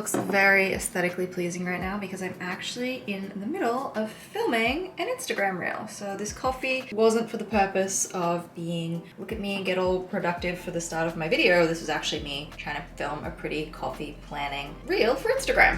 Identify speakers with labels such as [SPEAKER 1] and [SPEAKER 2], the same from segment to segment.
[SPEAKER 1] looks very aesthetically pleasing right now because I'm actually in the middle of filming an Instagram reel. So this coffee wasn't for the purpose of being, look at me and get all productive for the start of my video. This was actually me trying to film a pretty coffee planning reel for Instagram.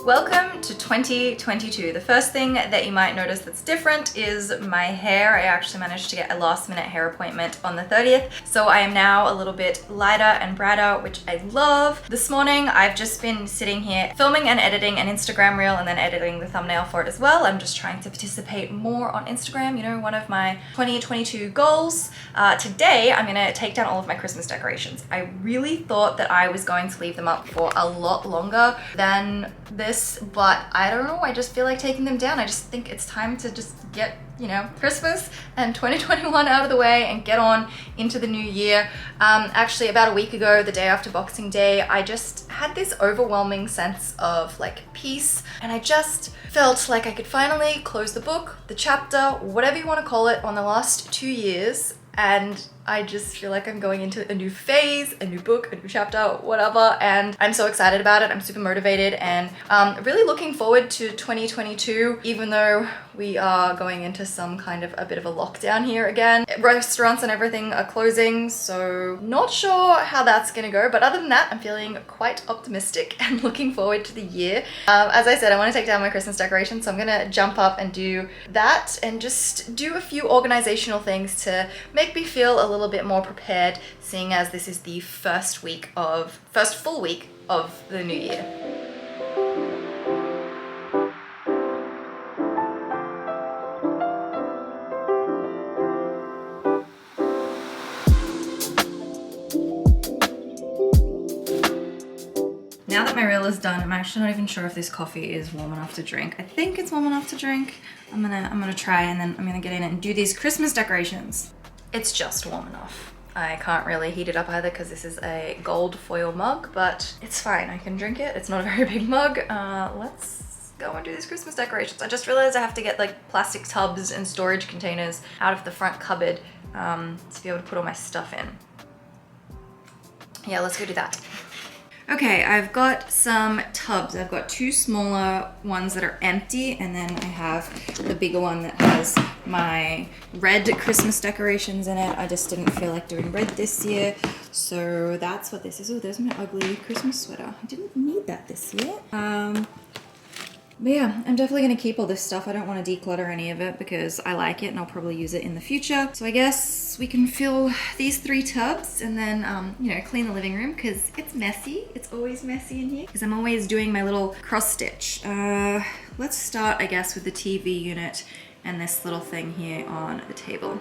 [SPEAKER 1] Welcome to 2022. The first thing that you might notice that's different is my hair. I actually managed to get a last minute hair appointment on the 30th. So I am now a little bit lighter and brighter, which I love. This morning, I've just been sitting here filming and editing an Instagram reel and then editing the thumbnail for it as well. I'm just trying to participate more on Instagram, you know, one of my 2022 goals. Today, I'm gonna take down all of my Christmas decorations. I really thought that I was going to leave them up for a lot longer than this, but I don't know, I just feel like taking them down. I just think it's time to just get, you know, Christmas and 2021 out of the way and get on into the new year. Actually, about a week ago, the day after Boxing Day, I just had this overwhelming sense of like peace, and I just felt like I could finally close the book, the chapter, whatever you want to call it, on the last 2 years. And I just feel like I'm going into a new phase, a new book, a new chapter, whatever, and I'm so excited about it. I'm super motivated and really looking forward to 2022, even though we are going into some kind of a bit of a lockdown here again. Restaurants and everything are closing, so not sure how that's gonna go, but other than that, I'm feeling quite optimistic and looking forward to the year. As I said, I want to take down my Christmas decorations, so I'm gonna jump up and do that and just do a few organizational things to make me feel a little bit more prepared, seeing as this is the first full week of the new year. Now that my reel is done, I'm actually not even sure if this coffee is warm enough to drink. I think it's warm enough to drink. I'm gonna try, and then I'm gonna get in and do these Christmas decorations. It's just warm enough. I can't really heat it up either because this is a gold foil mug, but it's fine. I can drink it. It's not a very big mug. Let's go and do these Christmas decorations. I just realized I have to get like plastic tubs and storage containers out of the front cupboard to be able to put all my stuff in. Yeah, let's go do that. Okay, I've got some tubs. I've got two smaller ones that are empty, and then I have the bigger one that has my red Christmas decorations in it. I just didn't feel like doing red this year, so that's what this is. Oh, there's my ugly Christmas sweater. I didn't need that this year. But yeah, I'm definitely gonna keep all this stuff. I don't want to declutter any of it because I like it and I'll probably use it in the future. So I guess we can fill these 3 tubs and then, you know, clean the living room because it's messy. It's always messy in here because I'm always doing my little cross stitch. Let's start, I guess, with the TV unit and this little thing here on the table.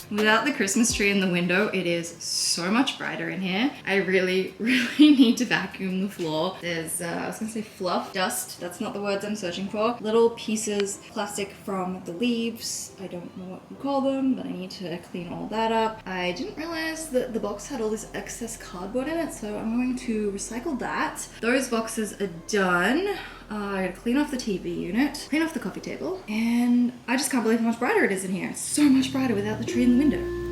[SPEAKER 1] Without the Christmas tree in the window, it is so much brighter in here. I really, really need to vacuum the floor. There's, I was gonna say fluff, dust, that's not the words I'm searching for. Little pieces, plastic from the leaves. I don't know what you call them, but I need to clean all that up. I didn't realize that the box had all this excess cardboard in it, so I'm going to recycle that. Those boxes are done. I gotta clean off the TV unit, clean off the coffee table, and I just can't believe how much brighter it is in here. It's so much brighter without the tree in the window.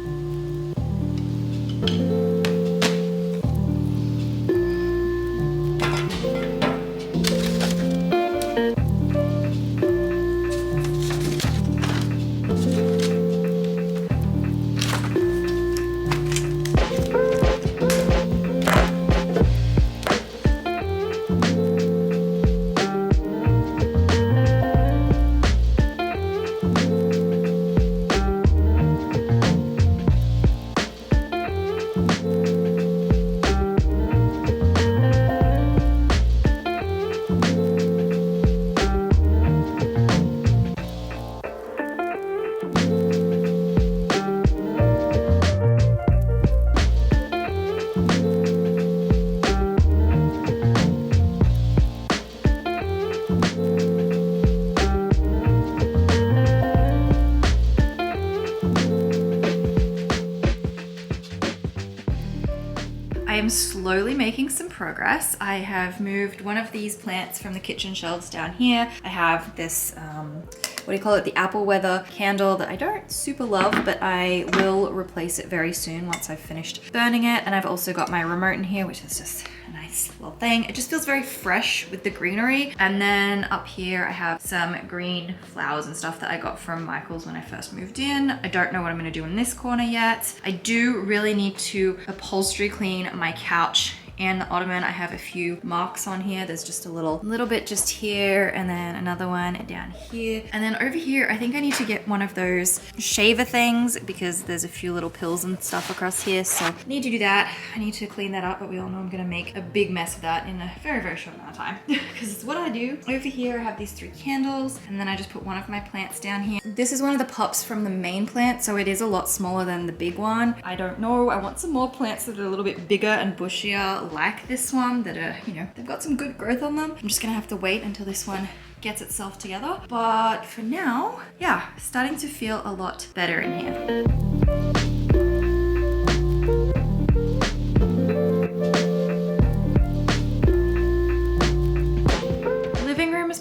[SPEAKER 1] I am slowly making some progress. I have moved one of these plants from the kitchen shelves down here. I have this, what do you call it? The apple weather candle that I don't super love, but I will replace it very soon once I've finished burning it. And I've also got my remote in here, which is just a nice little thing. It just feels very fresh with the greenery. And then up here, I have some green flowers and stuff that I got from Michael's when I first moved in. I don't know what I'm gonna do in this corner yet. I do really need to upholstery clean my couch and the ottoman. I have a few marks on here. There's just a little bit just here, and then another one down here. And then over here, I think I need to get one of those shaver things because there's a few little pills and stuff across here. So I need to do that. I need to clean that up, but we all know I'm gonna make a big mess of that in a very, very short amount of time because it's what I do. Over here, I have these 3 candles, and then I just put one of my plants down here. This is one of the pops from the main plant, so it is a lot smaller than the big one. I don't know, I want some more plants that are a little bit bigger and bushier like this one that are, you know, they've got some good growth on them. I'm just gonna have to wait until this one gets itself together. But for now, yeah, starting to feel a lot better in here.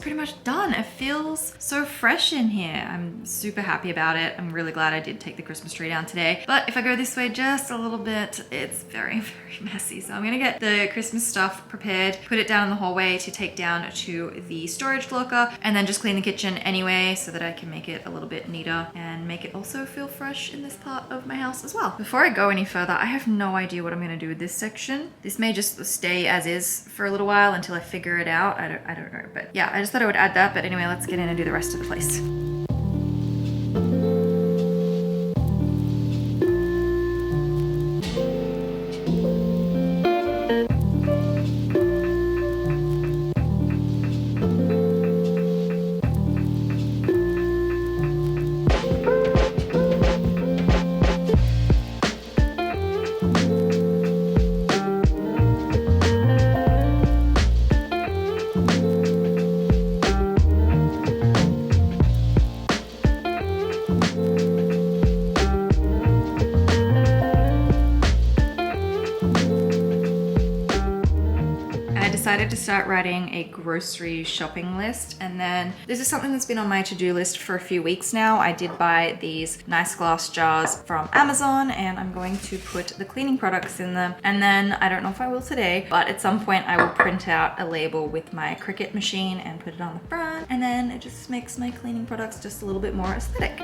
[SPEAKER 1] Pretty much done. It feels so fresh in here. I'm super happy about it. I'm really glad I did take the Christmas tree down today. But if I go this way just a little bit, it's very, very messy. So I'm gonna get the Christmas stuff prepared, put it down in the hallway to take down to the storage locker, and then just clean the kitchen anyway so that I can make it a little bit neater and make it also feel fresh in this part of my house as well. Before I go any further, I have no idea what I'm gonna do with this section. This may just stay as is for a little while until I figure it out. I don't know, but yeah, I just thought I would add that. But anyway, let's get in and do the rest of the place. Decided to start writing a grocery shopping list, and then this is something that's been on my to-do list for a few weeks now. I did buy these nice glass jars from Amazon, and I'm going to put the cleaning products in them, and then I don't know if I will today, but at some point I will print out a label with my Cricut machine and put it on the front, and then it just makes my cleaning products just a little bit more aesthetic.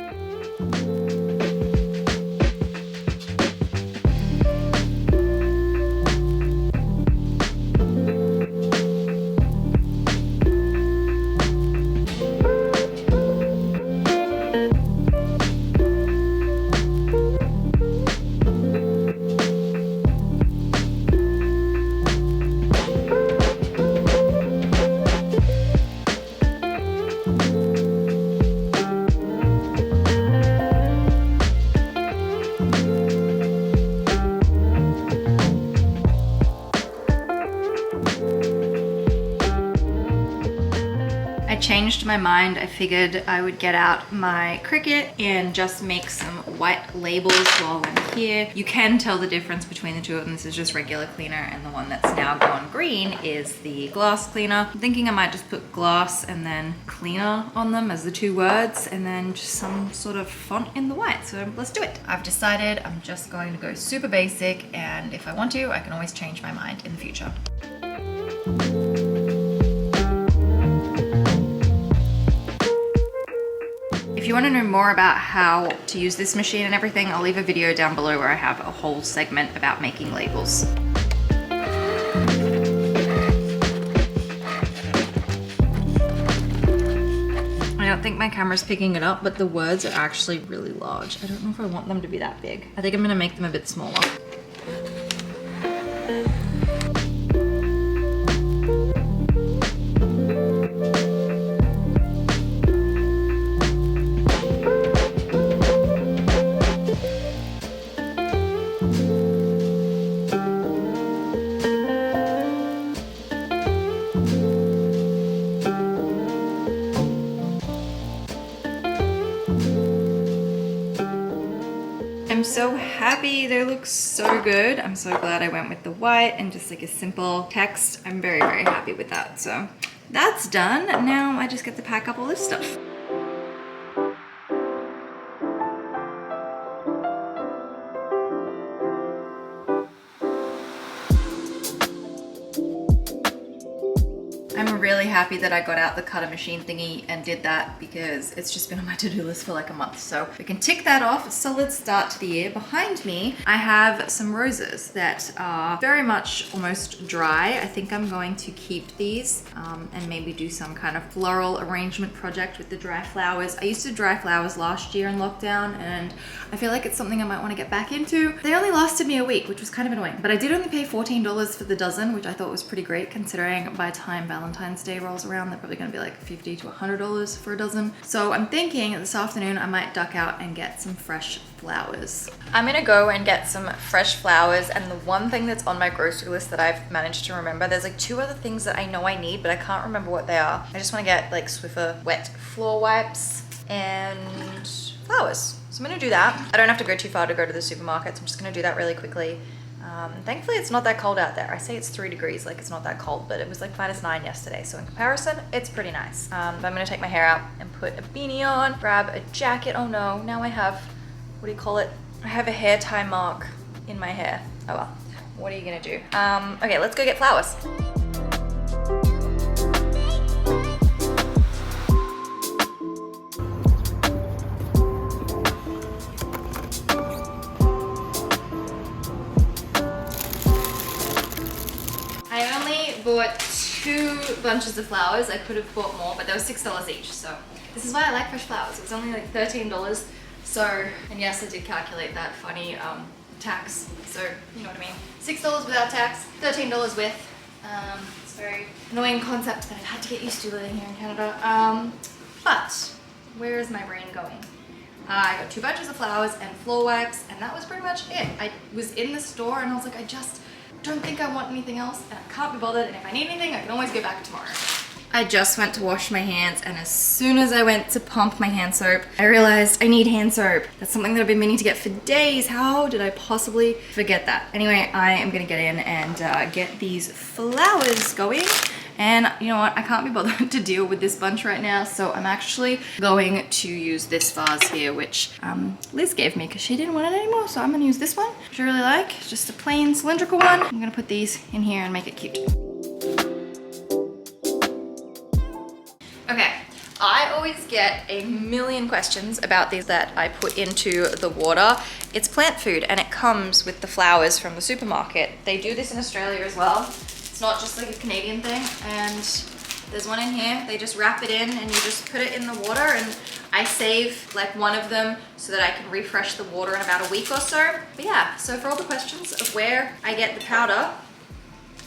[SPEAKER 1] changed my mind. I figured I would get out my Cricut and just make some white labels while I'm here. You can tell the difference between the two of them. This is just regular cleaner, and the one that's now gone green is the glass cleaner. I'm thinking I might just put glass and then cleaner on them as the two words, and then just some sort of font in the white. So let's do it. I've decided I'm just going to go super basic, and if I want to, I can always change my mind in the future. If you want to know more about how to use this machine and everything, I'll leave a video down below where I have a whole segment about making labels. I don't think my camera's picking it up, but the words are actually really large. I don't know if I want them to be that big. I think I'm gonna make them a bit smaller. I'm so happy, they look so good. I'm so glad I went with the white and just like a simple text. I'm very, very happy with that. So that's done. Now I just get to pack up all this stuff. I'm really happy that I got out the cutter machine thingy and did that, because it's just been on my to-do list for like a month. So we can tick that off. A solid start to the year. Behind me, I have some roses that are very much almost dry. I think I'm going to keep these and maybe do some kind of floral arrangement project with the dry flowers. I used to dry flowers last year in lockdown, and I feel like it's something I might want to get back into. They only lasted me a week, which was kind of annoying, but I did only pay $14 for the dozen, which I thought was pretty great considering by the time Valentine's Day rolls around, they're probably gonna be like $50 to $100 for a dozen. So I'm thinking this afternoon I might duck out and get some fresh flowers. I'm gonna go and get some fresh flowers, and the one thing that's on my grocery list that I've managed to remember, there's like two other things that I know I need, but I can't remember what they are. I just wanna get like Swiffer wet floor wipes and flowers. So I'm gonna do that. I don't have to go too far to go to the supermarket, so I'm just gonna do that really quickly. Thankfully it's not that cold out there. I say it's 3 degrees, like it's not that cold, but it was like -9 yesterday, so in comparison it's pretty nice. But I'm gonna take my hair out and put a beanie on, grab a jacket. Oh no, now I have, what do you call it? I have a hair tie mark in my hair. Oh well, what are you gonna do? Okay, let's go get flowers. Bought 2 bunches of flowers. I could have bought more, but they were $6 each. So this is why I like fresh flowers. It was only like $13. So, and yes, I did calculate that funny tax. So you know what I mean. $6 without tax, $13 with. It's a very annoying concept that I've had to get used to living here in Canada. But where is my brain going? I got 2 bunches of flowers and floor wipes, and that was pretty much it. I was in the store and I was like, I just don't think I want anything else, and I can't be bothered, and if I need anything I can always go back tomorrow. I just went to wash my hands, and as soon as I went to pump my hand soap, I realized I need hand soap. That's something that I've been meaning to get for days. How did I possibly forget that? Anyway, I am gonna get in and get these flowers going. And you know what, I can't be bothered to deal with this bunch right now, so I'm actually going to use this vase here, which Liz gave me because she didn't want it anymore, so I'm gonna use this one, which I really like. It's just a plain cylindrical one. I'm gonna put these in here and make it cute. Okay, I always get a million questions about these that I put into the water. It's plant food, and it comes with the flowers from the supermarket. They do this in Australia as well. It's not just like a Canadian thing, and there's one in here. They just wrap it in and you just put it in the water, and I save like one of them so that I can refresh the water in about a week or so. But yeah, so for all the questions of where I get the powder,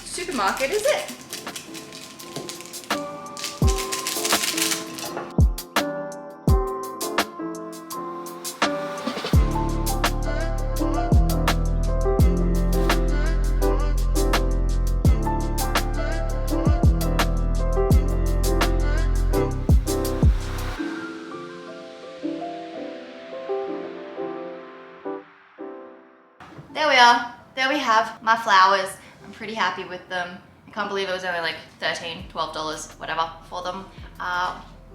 [SPEAKER 1] supermarket is it. there we are. There we have my flowers. I'm pretty happy with them. I can't believe it was only like $13, $12, whatever for them.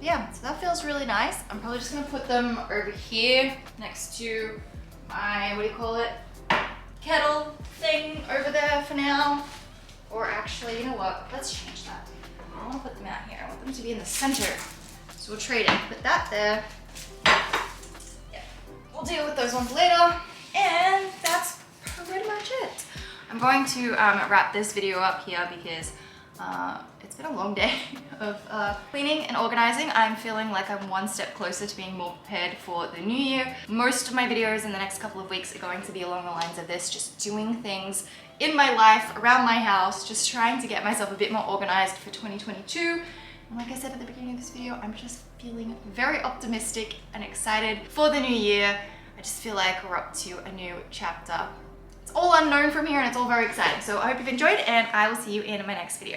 [SPEAKER 1] Yeah, so that feels really nice. I'm probably just gonna put them over here next to my, what do you call it? Kettle thing over there for now. Or actually, you know what? Let's change that. I don't want to put them out here. I want them to be in the center. So we'll trade it. Put that there. Yeah, we'll deal with those ones later. And that's pretty much it. I'm going to wrap this video up here because it's been a long day of cleaning and organizing. I'm feeling like I'm one step closer to being more prepared for the new year. Most of my videos in the next couple of weeks are going to be along the lines of this, just doing things in my life, around my house, just trying to get myself a bit more organized for 2022. And like I said at the beginning of this video, I'm just feeling very optimistic and excited for the new year. I just feel like we're up to a new chapter. It's all unknown from here and it's all very exciting. So I hope you've enjoyed and I will see you in my next video.